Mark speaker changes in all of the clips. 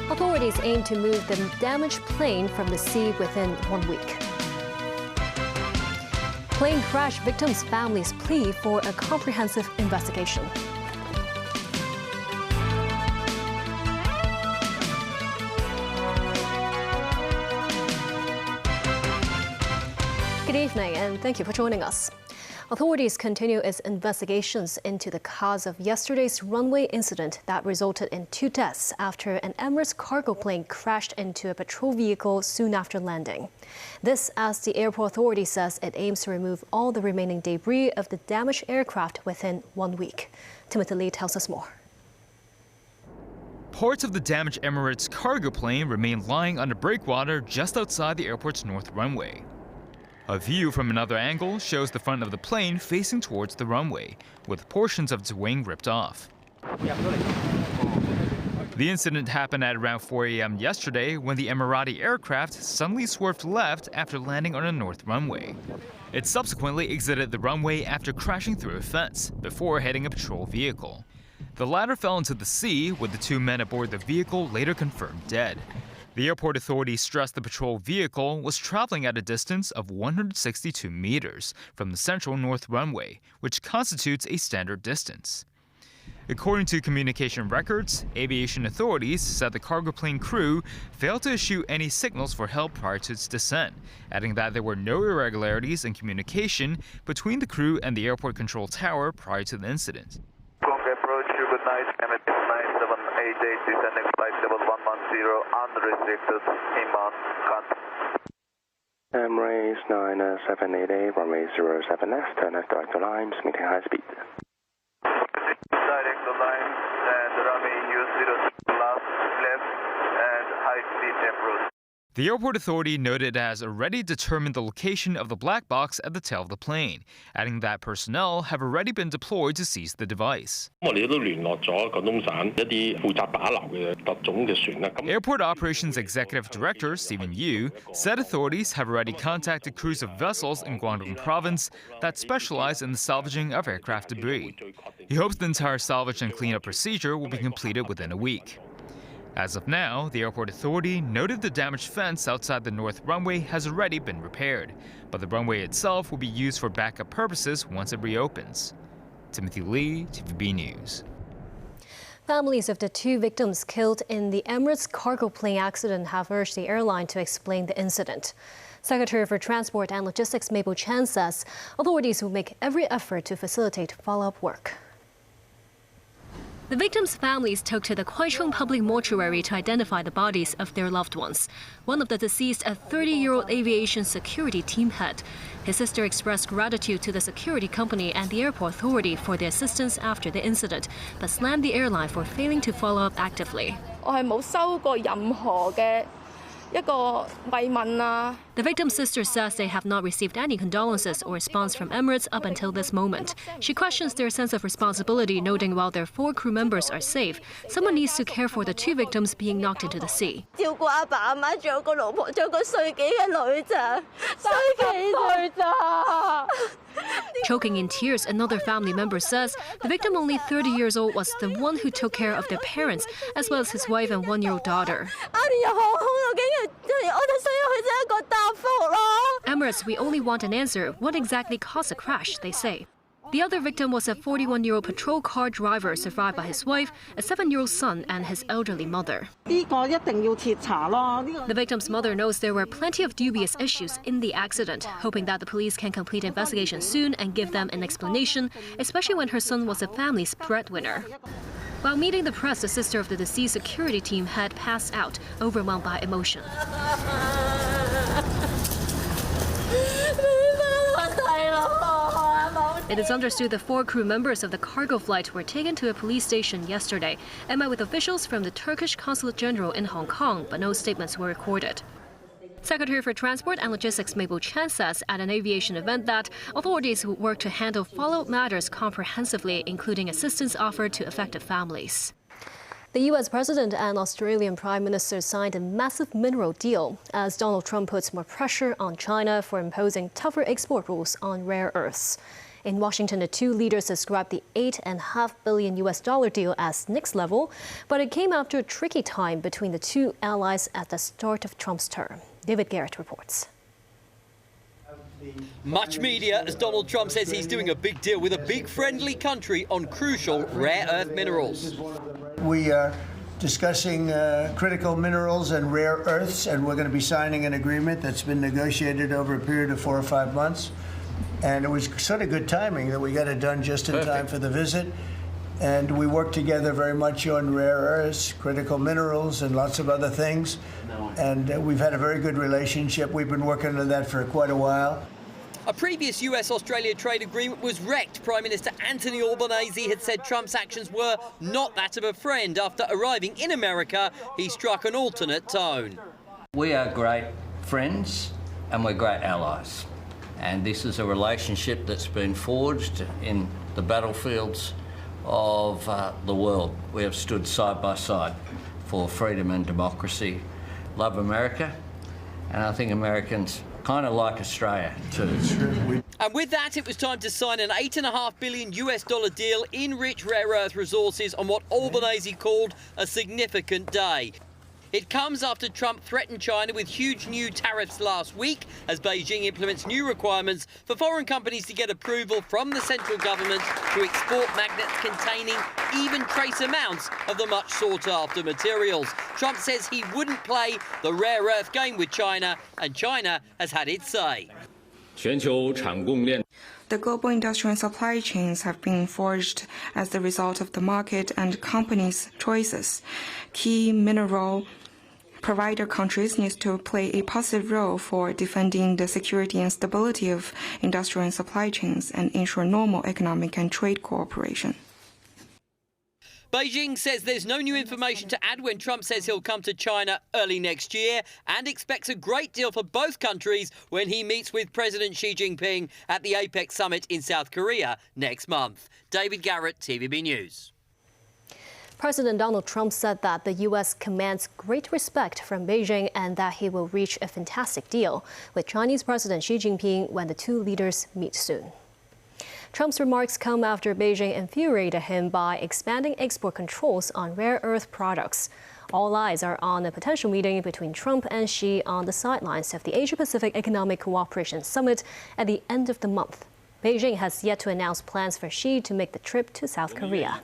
Speaker 1: Authorities aim to move the damaged plane from the sea within 1 week. Plane crash victims' families plea for a comprehensive investigation. Good evening, and thank you for joining us. Authorities continue its investigations into the cause of yesterday's runway incident that resulted in 2 deaths after an Emirates cargo plane crashed into a patrol vehicle soon after landing. This as the airport authority says it aims to remove all the remaining debris of the damaged aircraft within 1 week. Timothy Lee tells us more.
Speaker 2: Parts of the damaged Emirates cargo plane remain lying under breakwater just outside the airport's north runway. A view from another angle shows the front of the plane facing towards the runway, with portions of its wing ripped off. The incident happened at around 4 a.m. yesterday when the Emirati aircraft suddenly swerved left after landing on a north runway. It subsequently exited the runway after crashing through a fence before hitting a patrol vehicle. The latter fell into the sea, with the 2 men aboard the vehicle later confirmed dead. The airport authorities stressed the patrol vehicle was traveling at a distance of 162 meters from the central north runway, which constitutes a standard distance. According to communication records, aviation authorities said the cargo plane crew failed to issue any signals for help prior to its descent, adding that there were no irregularities in communication between the crew and the airport control tower prior to the incident.
Speaker 3: Approach, good night, Emirates 9788, descending flight level 110, unrestricted, inbound, contact.
Speaker 4: Emirates 9788, runway 07S, turn left direct to lines, meeting high speed.
Speaker 3: Direct to lines and runway U06 left and high speed approach.
Speaker 2: The airport authority noted it has already determined the location of the black box at the tail of the plane, adding that personnel have already been deployed to seize the device. Airport Operations Executive Director Stephen Yu said authorities have already contacted crews of vessels in Guangdong Province that specialize in the salvaging of aircraft debris. He hopes the entire salvage and cleanup procedure will be completed within a week. As of now, the airport authority noted the damaged fence outside the north runway has already been repaired, but the runway itself will be used for backup purposes once it reopens. Timothy Lee, TVB News.
Speaker 1: Families of the 2 victims killed in the Emirates cargo plane accident have urged the airline to explain the incident. Secretary for Transport and Logistics Mabel Chan says authorities will make every effort to facilitate follow-up work. The victims' families took to the Kwaichung Public Mortuary to identify the bodies of their loved ones. One of the deceased, a 30-year-old aviation security team head. His sister expressed gratitude to the security company and the airport authority for their assistance after the incident, but slammed the airline for failing to follow up actively. The victim's sister says they have not received any condolences or response from Emirates up until this moment. She questions their sense of responsibility, noting while their 4 crew members are safe, someone needs to care for the 2 victims being knocked into the sea. Choking in tears, another family member says the victim, only 30 years old, was the one who took care of their parents, as well as his wife and 1-year-old daughter. Emirates, we only want an answer. What exactly caused the crash, they say. The other victim was a 41-year-old patrol car driver survived by his wife, a 7-year-old son, and his elderly mother. The victim's mother knows there were plenty of dubious issues in the accident, hoping that the police can complete investigation soon and give them an explanation, especially when her son was the family's breadwinner. While meeting the press, the sister of the deceased security team had passed out, overwhelmed by emotion. It is understood the 4 crew members of the cargo flight were taken to a police station yesterday and met with officials from the Turkish Consulate General in Hong Kong, but no statements were recorded. Secretary for Transport and Logistics Mabel Chan says at an aviation event that authorities will work to handle follow-up matters comprehensively, including assistance offered to affected families. The U.S. President and Australian Prime Minister signed a massive mineral deal as Donald Trump puts more pressure on China for imposing tougher export rules on rare earths. In Washington, the two leaders described the $8.5 billion deal as next level, but it came after a tricky time between the two allies at the start of Trump's term. David Garrett reports.
Speaker 5: Much media as Donald Trump says he's doing a big deal with a big friendly country on crucial rare earth minerals.
Speaker 6: We are discussing critical minerals and rare earths, and we're going to be signing an agreement that's been negotiated over a period of 4 or 5 months. And it was sort of good timing that we got it done just in time for the visit. And we worked together very much on rare earths, critical minerals, and lots of other things. And we've had a very good relationship. We've been working on that for quite a while.
Speaker 5: A previous US-Australia trade agreement was wrecked. Prime Minister Anthony Albanese had said Trump's actions were not that of a friend. After arriving in America, he struck an alternate tone.
Speaker 7: We are great friends and we're great allies. And this is a relationship that's been forged in the battlefields of the world. We have stood side by side for freedom and democracy. Love America, and I think Americans kind of like Australia too.
Speaker 5: And with that, it was time to sign an $8.5 billion deal in rich rare earth resources on what Albanese called a significant day. It comes after Trump threatened China with huge new tariffs last week as Beijing implements new requirements for foreign companies to get approval from the central government to export magnets containing even trace amounts of the much sought-after materials. Trump says he wouldn't play the rare earth game with China, and China has had its say.
Speaker 8: The global industrial and supply chains have been forged as the result of the market and companies' choices. Key mineral provider countries need to play a positive role for defending the security and stability of industrial and supply chains and ensure normal economic and trade cooperation.
Speaker 5: Beijing says there's no new information to add when Trump says he'll come to China early next year and expects a great deal for both countries when he meets with President Xi Jinping at the APEC summit in South Korea next month. David Garrett, TVB News.
Speaker 1: President Donald Trump said that the U.S. commands great respect from Beijing and that he will reach a fantastic deal with Chinese President Xi Jinping when the two leaders meet soon. Trump's remarks come after Beijing infuriated him by expanding export controls on rare earth products. All eyes are on a potential meeting between Trump and Xi on the sidelines of the Asia-Pacific Economic Cooperation Summit at the end of the month. Beijing has yet to announce plans for Xi to make the trip to South Korea.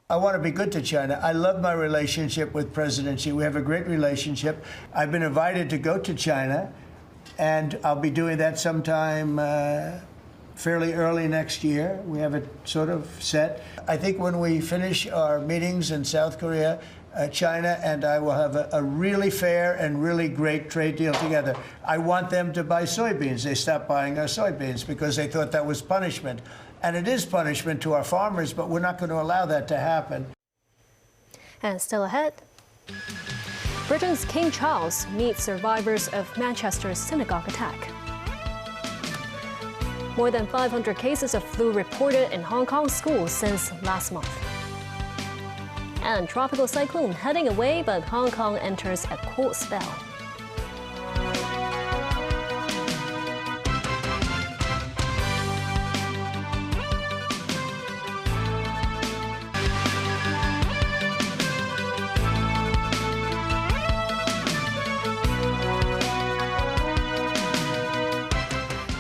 Speaker 6: I want to be good to China. I love my relationship with President Xi. We have a great relationship. I've been invited to go to China, and I'll be doing that sometime fairly early next year. We have it sort of set. I think when we finish our meetings in South Korea, China and I will have a really fair and really great trade deal together. I want them to buy soybeans. They stopped buying our soybeans because they thought that was punishment. And it is punishment to our farmers, but we're not going to allow that to happen.
Speaker 1: And still ahead, Britain's King Charles meets survivors of Manchester's synagogue attack. More than 500 cases of flu reported in Hong Kong schools since last month. And tropical cyclone heading away, but Hong Kong enters a cold spell.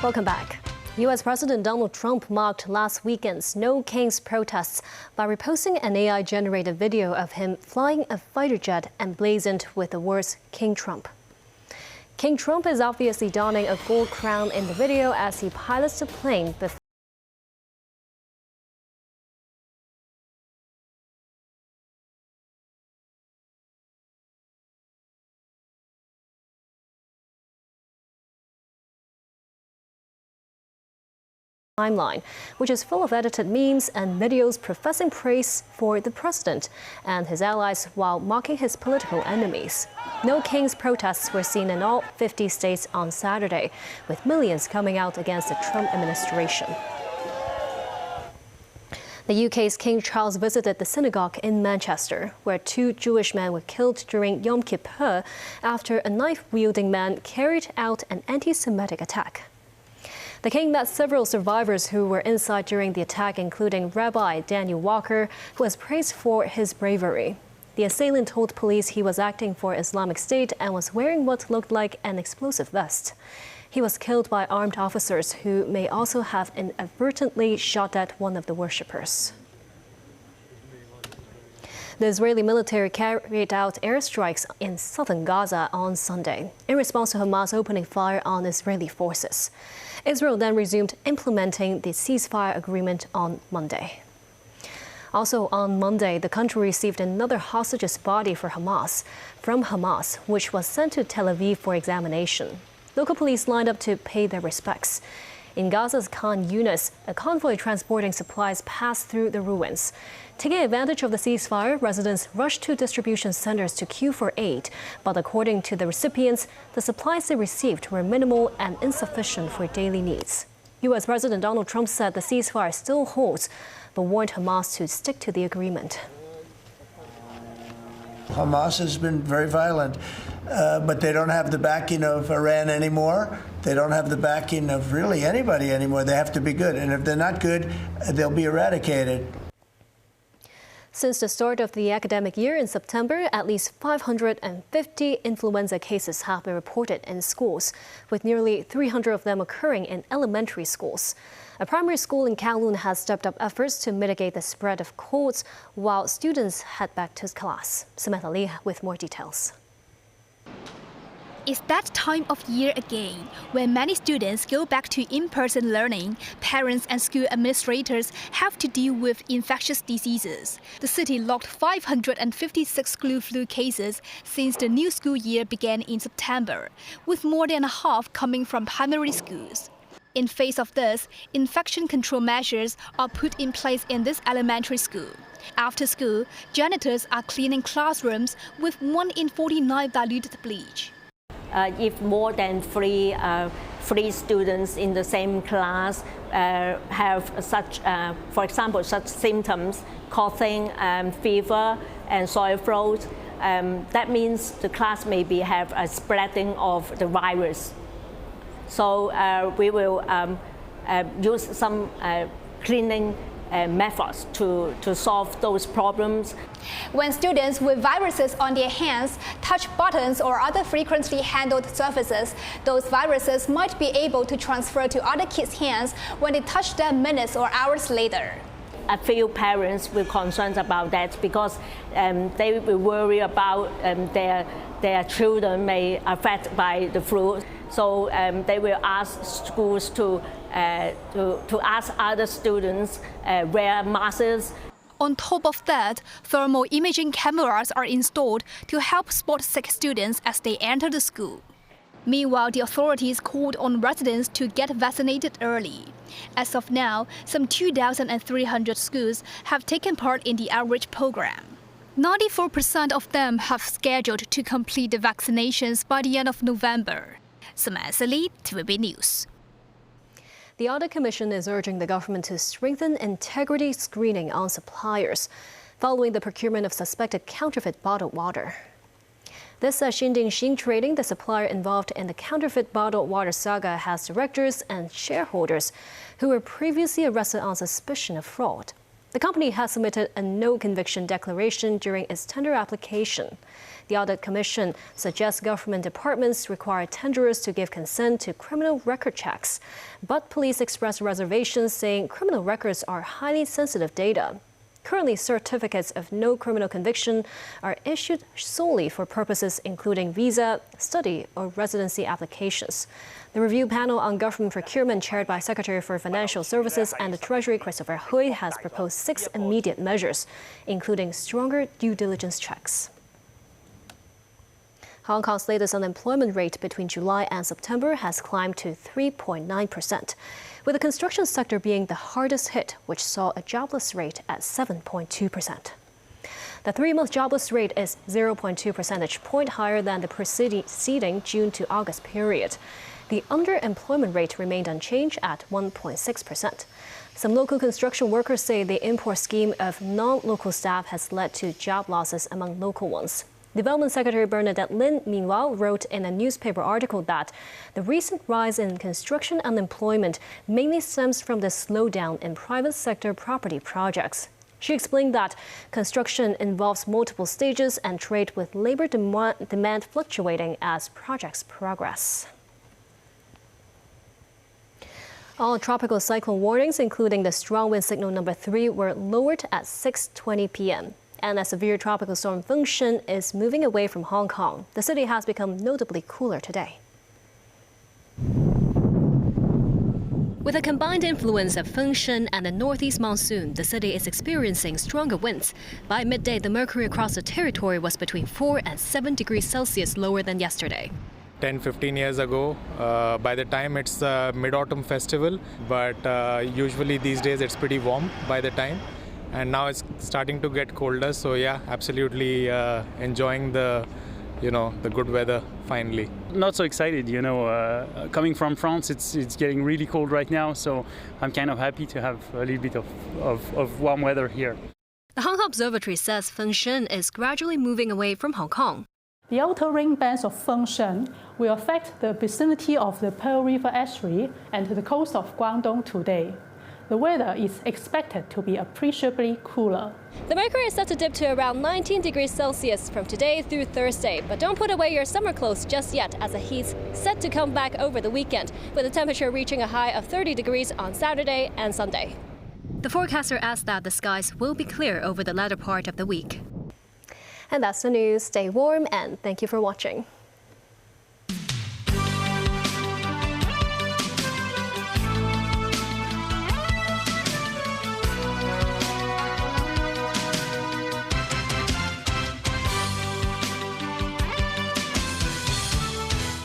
Speaker 1: Welcome back. U.S. President Donald Trump marked last weekend's No Kings protests by reposting an AI-generated video of him flying a fighter jet emblazoned with the words King Trump. King Trump is obviously donning a gold crown in the video as he pilots the plane before timeline, which is full of edited memes and videos professing praise for the president and his allies while mocking his political enemies. No Kings protests were seen in all 50 states on Saturday, with millions coming out against the Trump administration. The UK's King Charles visited the synagogue in Manchester, where 2 Jewish men were killed during Yom Kippur after a knife-wielding man carried out an anti-Semitic attack. The king met several survivors who were inside during the attack, including Rabbi Daniel Walker, who was praised for his bravery. The assailant told police he was acting for Islamic State and was wearing what looked like an explosive vest. He was killed by armed officers who may also have inadvertently shot at one of the worshippers. The Israeli military carried out airstrikes in southern Gaza on Sunday in response to Hamas opening fire on Israeli forces. Israel then resumed implementing the ceasefire agreement on Monday. Also on Monday, the country received another hostage's body from Hamas, which was sent to Tel Aviv for examination. Local police lined up to pay their respects. In Gaza's Khan Yunis, a convoy transporting supplies passed through the ruins. Taking advantage of the ceasefire, residents rushed to distribution centers to queue for aid. But according to the recipients, the supplies they received were minimal and insufficient for daily needs. U.S. President Donald Trump said the ceasefire still holds, but warned Hamas to stick to the agreement.
Speaker 6: Hamas has been very violent, but they don't have the backing of Iran anymore. They don't have the backing of really anybody anymore. They have to be good. And if they're not good, they'll be eradicated.
Speaker 1: Since the start of the academic year in September, at least 550 influenza cases have been reported in schools, with nearly 300 of them occurring in elementary schools. A primary school in Kowloon has stepped up efforts to mitigate the spread of colds while students head back to class. Samantha Lee with more details.
Speaker 9: It's that time of year again, when many students go back to in-person learning. Parents and school administrators have to deal with infectious diseases. The city logged 556 school flu cases since the new school year began in September, with more than half coming from primary schools. In face of this, infection control measures are put in place in this elementary school. After school, janitors are cleaning classrooms with 1 in 49 diluted bleach.
Speaker 10: If more than three students in the same class have such, for example, such symptoms, coughing, fever, and sore throat, that means the class maybe have a spreading of the virus. So we will use some cleaning methods to solve those problems.
Speaker 9: When students with viruses on their hands touch buttons or other frequently handled surfaces, those viruses might be able to transfer to other kids' hands when they touch them minutes or hours later.
Speaker 10: A few parents will concerned about that because they will worry about their children may affected by the flu. So they will ask schools to ask other students wear masks.
Speaker 9: On top of that, thermal imaging cameras are installed to help spot sick students as they enter the school. Meanwhile, the authorities called on residents to get vaccinated early. As of now, some 2,300 schools have taken part in the outreach program. 94% of them have scheduled to complete the vaccinations by the end of November. Samantha Lee, TVB News.
Speaker 1: The Audit Commission is urging the government to strengthen integrity screening on suppliers following the procurement of suspected counterfeit bottled water. This says Xinding Xin Trading, the supplier involved in the counterfeit bottled water saga, has directors and shareholders who were previously arrested on suspicion of fraud. The company has submitted a no-conviction declaration during its tender application. The Audit Commission suggests government departments require tenderers to give consent to criminal record checks. But police expressed reservations, saying criminal records are highly sensitive data. Currently, certificates of no criminal conviction are issued solely for purposes including visa, study, or residency applications. The review panel on government procurement, chaired by Secretary for Financial Services and the Treasury Christopher Hui, has proposed 6 immediate measures, including stronger due diligence checks. Hong Kong's latest unemployment rate between July and September has climbed to 3.9%, with the construction sector being the hardest hit, which saw a jobless rate at 7.2%. The 3-month jobless rate is 0.2 percentage point higher than the preceding June to August period. The underemployment rate remained unchanged at 1.6%. Some local construction workers say the import scheme of non-local staff has led to job losses among local ones. Development Secretary Bernadette Lin, meanwhile, wrote in a newspaper article that the recent rise in construction unemployment mainly stems from the slowdown in private sector property projects. She explained that construction involves multiple stages and trade with labor demand fluctuating as projects progress. All tropical cyclone warnings, including the strong wind signal number 3, were lowered at 6:20 p.m. And a severe tropical storm Fengshen is moving away from Hong Kong. The city has become notably cooler today. With a combined influence of Fengshen and the northeast monsoon, the city is experiencing stronger winds. By midday, the mercury across the territory was between 4 and 7 degrees Celsius lower than yesterday.
Speaker 11: 10-15 years ago, by the time it's the Mid-Autumn Festival, but usually these days it's pretty warm by the time. And now it's starting to get colder, so yeah, absolutely enjoying the good weather finally.
Speaker 12: Not so excited, coming from France, it's getting really cold right now, so I'm kind of happy to have a little bit of warm weather here.
Speaker 1: The Hong Kong Observatory says Fengshen is gradually moving away from Hong Kong.
Speaker 13: The outer ring bands of Fengshen will affect the vicinity of the Pearl River estuary and the coast of Guangdong today. The weather is expected to be appreciably cooler.
Speaker 1: The mercury is set to dip to around 19 degrees Celsius from today through Thursday. But don't put away your summer clothes just yet, as the heat's set to come back over the weekend, with the temperature reaching a high of 30 degrees on Saturday and Sunday. The forecaster adds that the skies will be clear over the latter part of the week. And that's the news. Stay warm and thank you for watching.